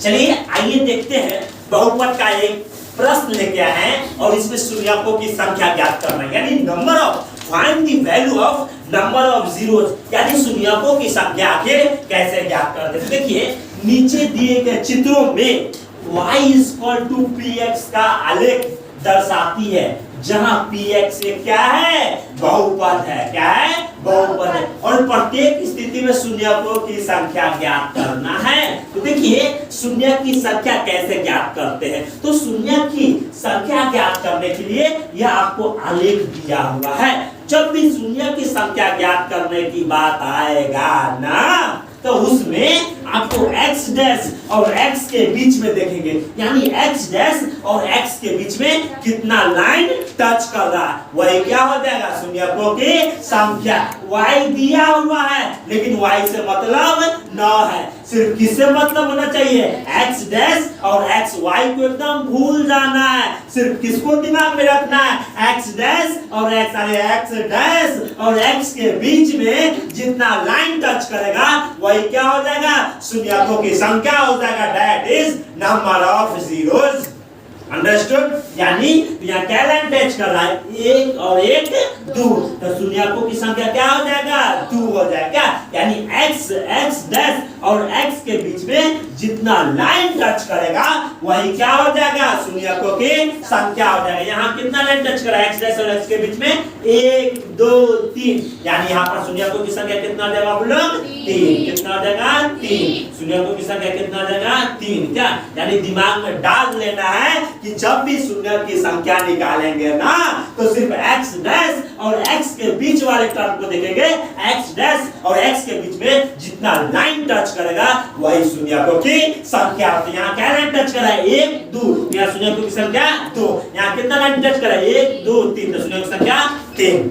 चलिए आइए देखते हैं बहुपद का एक प्रश्न लेके आए हैं और इसमें शून्यकों की संख्या ज्ञात करना है, यानी number of find the value of number of zeros, यानी शून्यकों की संख्या आखिर कैसे ज्ञात करते हैं। देखिए नीचे दिए गए चित्रों में y इक्वल टू px का आलेख दर्शाती है, जहां px एक क्या है, बहुपद है, क्या है, बहुपद है, और प्रत्येक स्थिति में शून्यकों की संख्या ज्ञात करना है। तो देखिए शून्य की संख्या कैसे ज्ञात करते हैं, तो शून्य की संख्या ज्ञात करने के लिए यह आपको आलेख दिया हुआ है। जब भी शून्य की संख्या ज्ञात करने की बात आएगा ना, तो उसमें आपको x डैश और x के बीच में देखेंगे, यानी x डैश और x के बीच में कितना लाइन टच कर रहा है, वही क्या हो जाएगा, शून्यकों की संख्या। y दिया हुआ है लेकिन y से मतलब न है, सिर्फ किससे मतलब होना चाहिए, x डैश और x। y को एकदम भूल जाना है, सिर्फ किसको दिमाग में रखना है, x डैश और x। अरे x डैश और x के बीच में जितना लाइन टच करेगा वही क्या हो जाएगा, शून्यकों की संख्या हो जाएगा, that is number of zeros. Understood, यानी यहाँ क्या लाइन टच कर रहा है, एक और एक दो, तो शून्यकों की संख्या क्या हो जाएगा, दो हो जाएगा, यानी x डैश और x के बीच में जितना लाइन टच करेगा वही क्या हो जाएगा, शून्यकों की संख्या हो जाएगा। यहाँ कितना लाइन टच करा x डैश और x के बीच में, 1 2 3, यानी यहाँ पर शून्यकों की संख्या कितना हो जाएगा, बोलो 3, कितना हो जाएगा, 3, शून्यकों की संख्या कितना हो जाएगा, 3। क्या, यानी दिमाग में डाल लेना है कि जब भी शून्य की संख्या निकालेंगे ना, तो सिर्फ x डैश और x के बीच वाले टर्म को देखेंगे, x डैश और x के बीच में जितना लाइन टच करेगा वही शून्यकों की संख्या। तो यहाँ क्या लाइन टच करा है, 1 2, यहाँ शून्यकों की संख्या 2, यहाँ कितना लाइन टच करा है, 1 2 3, तो शून्यकों की संख्या 3।